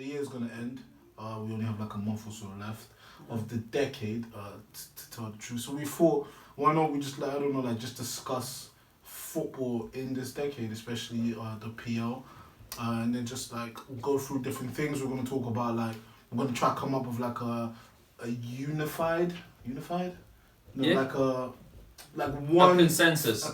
the year's gonna end. We only have like a month or so left of the decade. To tell the truth, so we thought, why not we just like, I don't know, like just discuss football in this decade, especially the PL, and then just like go through different things. We're gonna talk about like, we're gonna try to come up with like a unified, no, Yeah. like one a consensus,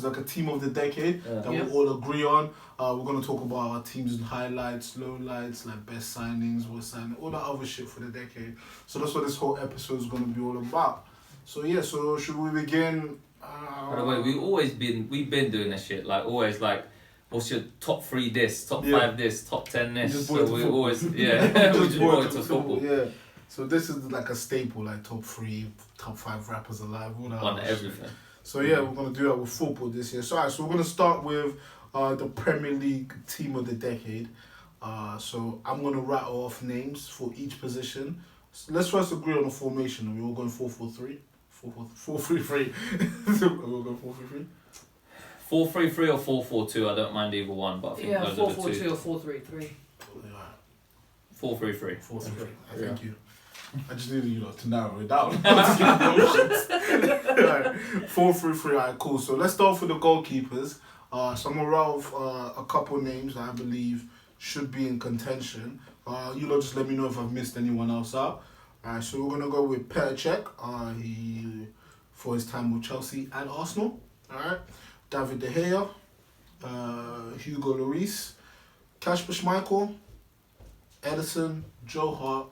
like a team of the decade that we all agree on. We're gonna talk about our team's highlights, lowlights, like best signings, worst signing, all that other shit for the decade. So that's what this whole episode is gonna be all about. So yeah, so should we begin? By the way, we've been doing this shit, like always, like what's your top 3 this, top 5 this, top 10 this. So we always we just brought it to football. Yeah. So this is like a staple, like top 3, top 5 rappers alive, all that. On everything. Shit. So yeah, we're gonna do that with football this year. So alright, so we're gonna start with the Premier League team of the decade. So I'm gonna rattle off names for each position. So let's first agree on the formation. Are we all going 4-4-3? 4-3-3. We'll go 4-3-3. 4-3-3 or 4-4-2. I don't mind either one, but I think those are the 4-4-2 or 4-3-3. 4-3-3. 4-3-3. Thank you. I just needed to narrow it down. Right. 4-3-3. Alright, cool. So let's start off with the goalkeepers. So I'm gonna rattle off a couple names that I believe should be in contention. You lot just let me know if I've missed anyone else out. Alright, so we're gonna go with Petr Cech. He for his time with Chelsea and Arsenal. Alright, David De Gea, Hugo Lloris, Kasper Schmeichel, Edison, Joe Hart,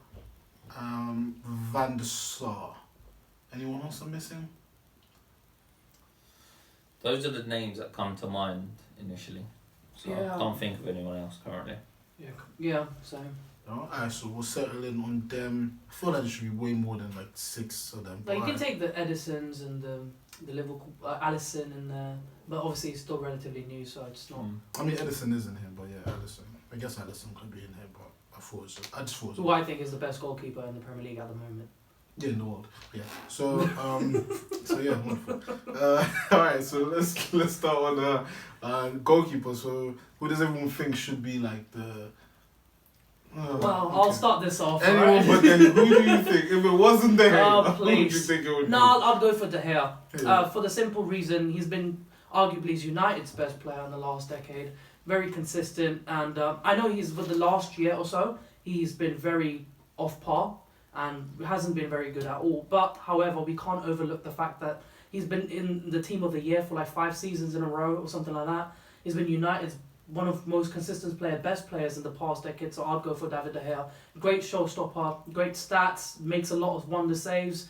Van der Sar. Anyone else I'm missing? Those are the names that come to mind initially. So I can't think of anyone else currently. Yeah, same. Alright, so we'll settle in on them. I feel like there should be way more than like 6 of them. Like you can take the Edisons and the Liverpool, Alisson and but obviously he's still relatively new, so it's not. I mean, Edison isn't here, but yeah, Alisson. I guess Alisson could be in here, but I just thought. Who I think is the best goalkeeper in the Premier League at the moment. Yeah, in the world. Yeah. So so yeah, wonderful. Alright, so let's start on goalkeeper. So who does everyone think should be like the? Well, I'll start this off. Anyone right? but then, who do you think? If it wasn't De Gea, Oh, who would you please. think it would be? No, I'll go for De Gea. Yeah. For the simple reason he's been arguably United's best player in the last decade. Very consistent, and I know he's for the last year or so he's been very off par and hasn't been very good at all. But however, we can't overlook the fact that he's been in the team of the year for like 5 seasons in a row or something like that. He's been United's one of the most consistent best players in the past decade, so I'd go for David De Gea. Great showstopper, great stats, makes a lot of wonder saves,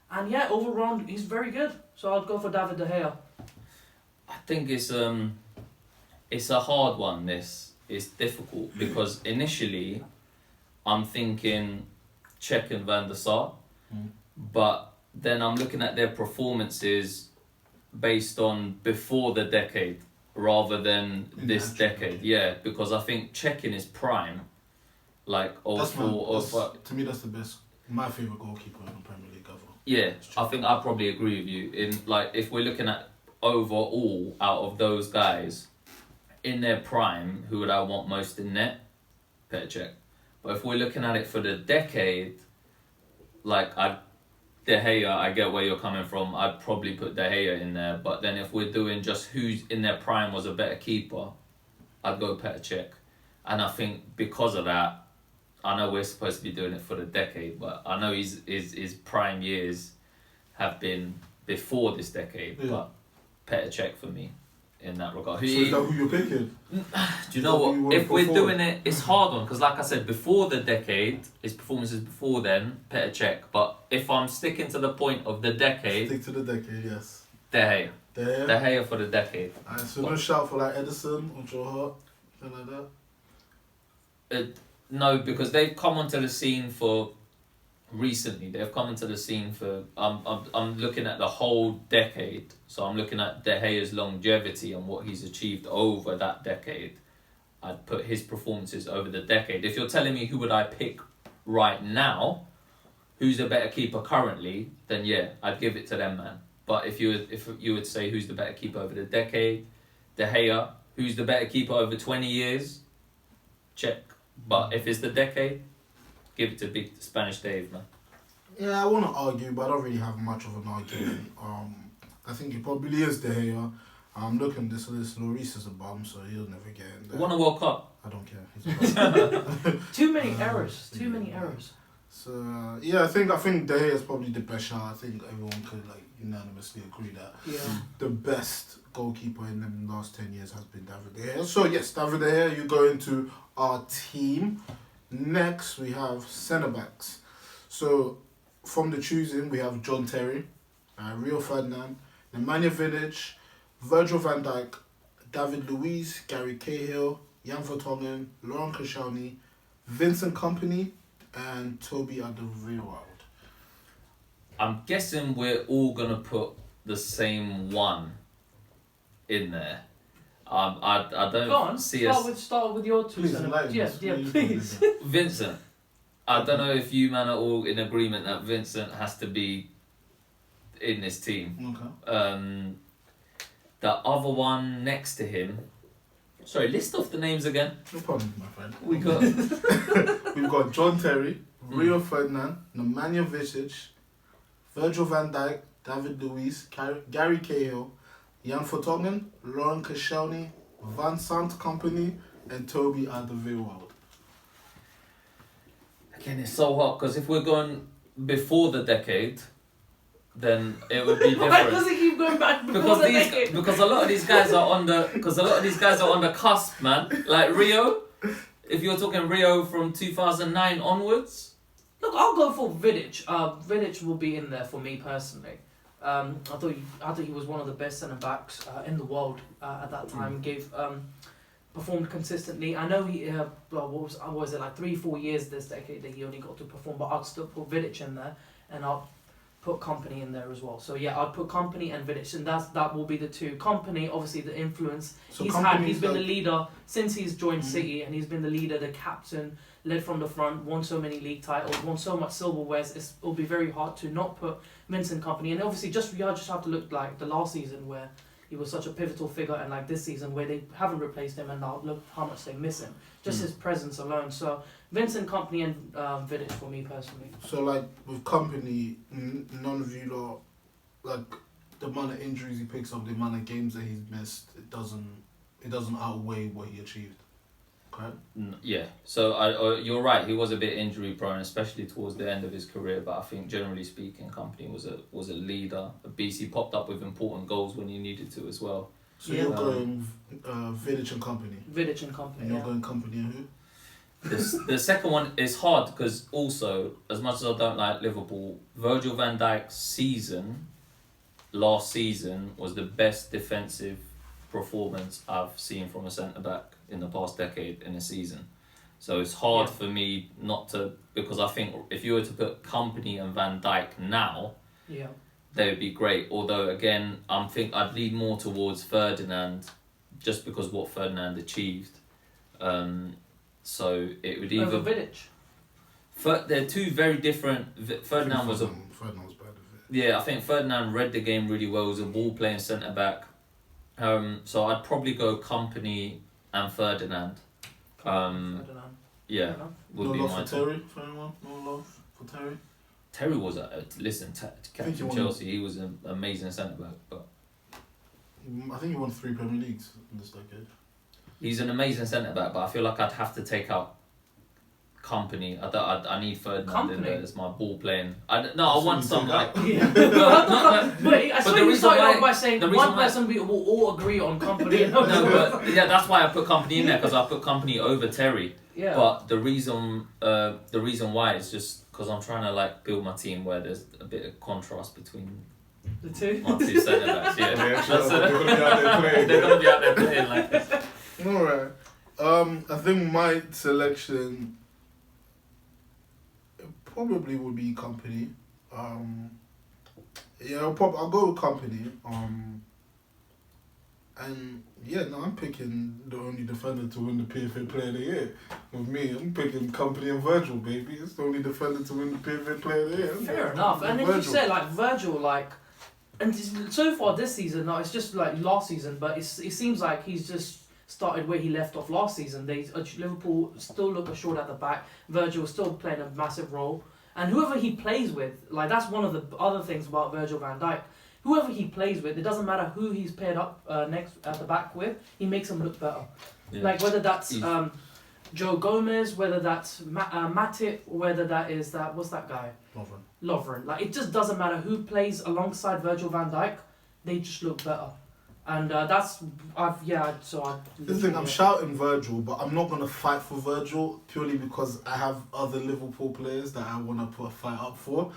and yeah, overall he's very good. So I'd go for David De Gea. I think it's a hard one. This is difficult because initially I'm thinking Cech and Van der Sar, but then I'm looking at their performances based on before the decade rather than this decade. Yeah, because I think Cech in his prime, like to me that's the best, my favourite goalkeeper in the Premier League ever. Yeah, I think I probably agree with you. In like if we're looking at overall out of those guys in their prime, who would I want most in net? Petr Cech. But if we're looking at it for the decade, like De Gea, I get where you're coming from. I'd probably put De Gea in there. But then if we're doing just who's in their prime was a better keeper, I'd go Petr Cech. And I think because of that, I know we're supposed to be doing it for the decade, but I know his prime years have been before this decade. Yeah. But Petr Cech for me in that regard. So is that who you're picking? Do you know what? If we're doing it, it's hard one because, like I said, before the decade, his performances before then, Petr Cech. But if I'm sticking to the point of the decade, stick to the decade, yes. De Gea. De Gea. De Gea for the decade. Alright, so no shout for like Edison or Joe Hart, something like that. No, because they've come onto the scene for recently. They've come into the scene for. I'm looking at the whole decade. So I'm looking at De Gea's longevity and what he's achieved over that decade. I'd put his performances over the decade. If you're telling me who would I pick right now, who's the better keeper currently, then yeah, I'd give it to them, man. But if you would say who's the better keeper over the decade, De Gea. Who's the better keeper over 20 years? Cech. But if it's the decade, give it to Big Spanish Dave, man. Yeah, I want to argue, but I don't really have much of an argument. I think it probably is De Gea. I'm looking at this list. Lloris is a bum, so he'll never get in there. Won a World Cup. I don't care. He's a bum. Too many errors. Too many errors. So yeah, I think De Gea is probably the best shot. I think everyone could unanimously agree that Yeah. the best goalkeeper in the last 10 years has been David De Gea. So yes, David De Gea, you go into our team. Next we have centre backs. So from the choosing we have John Terry, Rio Ferdinand, Nemanja Vidic, Virgil van Dijk, David Luiz, Gary Cahill, Jan Vertonghen, Laurent Koscielny, Vincent Kompany, and Toby Alderweireld. I'm guessing we're all gonna put the same one in there. I don't Go on. see Start with your two. Please centre- enlighten yeah, us. yeah, please. Vincent. I don't know if you man are all in agreement that Vincent has to be in this team. Okay. The other one next to him. Sorry, list off the names again. No problem, my friend. We got We've got John Terry, Rio Ferdinand, Nemanja Vidic, Virgil van Dijk, David Luiz, Gary Cahill, Jan Vertonghen, Laurent Koscielny, Vincent Kompany, and Toby Alderweireld. Again, it's so hot because if we're going before the decade, then it would be Why different. does it keep going back before Because the decade? because a lot of these guys are on the cusp, man. Like Rio, if you're talking Rio from 2009 onwards. Look, I'll go for Vidic. Vidic will be in there for me personally. I thought he was one of the best centre backs in the world at that time. Performed consistently. I know he what was it, like 3-4 years this decade that he only got to perform, but I'd still put Vidic in there, and I'll put Kompany in there as well. So yeah, I'd put Kompany and Vidic, and that will be the two. Kompany, obviously the influence So he's been the leader since he's joined City, and he's been the leader, the captain, led from the front, won so many league titles, won so much silverwares. It'll be very hard to not put Vincent Kompany. And obviously just have to look like the last season where he was such a pivotal figure, and like this season where they haven't replaced him, and now look how much they miss him. Just his presence alone. So Vincent Kompany and Vidic for me personally. So like with Kompany, none of you lot, like the amount of injuries he picks up, the amount of games that he's missed, it doesn't outweigh what he achieved. Okay. Yeah, so you're right. He was a bit injury prone, especially towards the end of his career. But I think generally speaking, Kompany was a leader. A beast. He popped up with important goals when he needed to as well. So you're going Vidic and Kompany. Vidic and Kompany. And you're going Kompany and who? The second one is hard because also, as much as I don't like Liverpool, Virgil van Dijk's last season was the best defensive performance I've seen from a centre back in the past decade in a season. So it's hard for me not to, because I think if you were to put Kompany and Van Dijk now, they would be great. Although again, I'd lean more towards Ferdinand, just because what Ferdinand achieved. So it would either Over Vidic. They're two very different. Ferdinand was bad at it. yeah. I think Ferdinand read the game really well. He was a ball playing centre back. So I'd probably go Kompany and Ferdinand. Yeah, would be no my love for Terry for anyone? No love for Terry? Terry was captain Chelsea. He was an amazing centre back, but I think he won 3 Premier Leagues in this decade. he's an amazing centre back. But I feel like I'd have to take out Kompany. I need Ferdinand in there as my ball playing. I want some like. But I swear you started off by saying one person we will all agree on Kompany. No, but yeah, that's why I put Kompany in there, because I put Kompany over Terry. Yeah. But the reason why is just because I'm trying to like build my team where there's a bit of contrast between the two. my two centre backs. Yeah, They're going to be out there playing. they're gonna be out there playing like this. Alright. I think my selection probably would be Kompany. I'll go with Kompany. And yeah, no, I'm picking the only defender to win the PFA Player of the Year. With me, I'm picking Kompany and Virgil, baby. It's the only defender to win the PFA Player of the Year. Fair enough. And then you said like Virgil, and so far this season, no, it's just like last season, but it seems like he's just started where he left off last season. Liverpool still look assured at the back. Virgil is still playing a massive role. And whoever he plays with, like that's one of the other things about Virgil van Dijk. Whoever he plays with, it doesn't matter who he's paired up next at the back with, he makes them look better. Yeah. Like whether that's Joe Gomez, whether that's Matip, whether that is what's that guy? Lovren. Like it just doesn't matter who plays alongside Virgil van Dijk, they just look better. And that's The thing, I'm shouting Virgil, but I'm not gonna fight for Virgil purely because I have other Liverpool players that I wanna put a fight up for.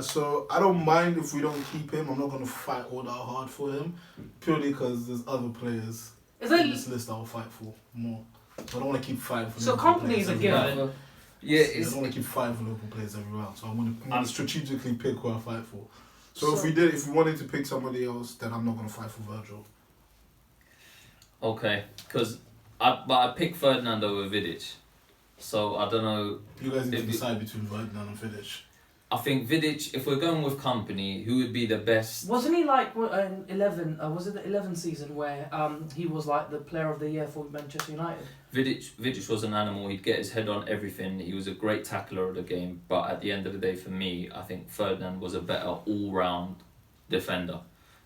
So I don't mind if we don't keep him. I'm not gonna fight all that hard for him, purely because there's other players in this list I'll fight for more. I don't want to keep fighting for. So Liverpool companies are players given. Yeah, I don't want to keep fighting for Liverpool players everywhere. So I'm gonna strategically pick who I fight for. So if we wanted to pick somebody else, then I'm not gonna fight for Virgil. Okay, because I picked Ferdinand over Vidic, so I don't know. You guys need to decide between Ferdinand and Vidic. I think Vidic, if we're going with company, who would be the best? Wasn't he like in 11? Was it the 11 season where he was like the player of the year for Manchester United? Vidic was an animal. He'd get his head on everything. He was a great tackler of the game. But at the end of the day, for me, I think Ferdinand was a better all-round defender.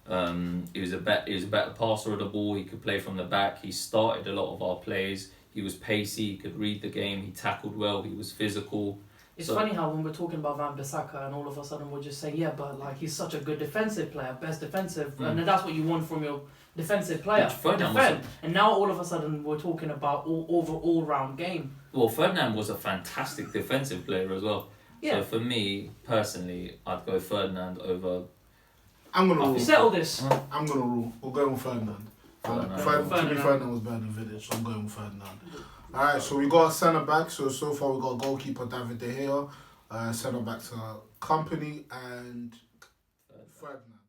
He was a better passer of the ball. He could play from the back. He started a lot of our plays. He was pacey. He could read the game. He tackled well. He was physical. It's funny how when we're talking about Van Bissaka and all of a sudden we're just saying, yeah, but like he's such a good defensive player, best defensive, and that's what you want from your defensive player. And now all of a sudden we're talking about all round game. Well, Ferdinand was a fantastic defensive player as well. Yeah. So for me personally, I'd go Ferdinand over. I'm gonna rule. Settle this. I'm gonna rule. We're going with Ferdinand. Ferdinand was better than Vidic, so I'm going with Ferdinand. Alright, so we got a centre back. So far we got goalkeeper David De Gea, centre back to Company and Ferdinand.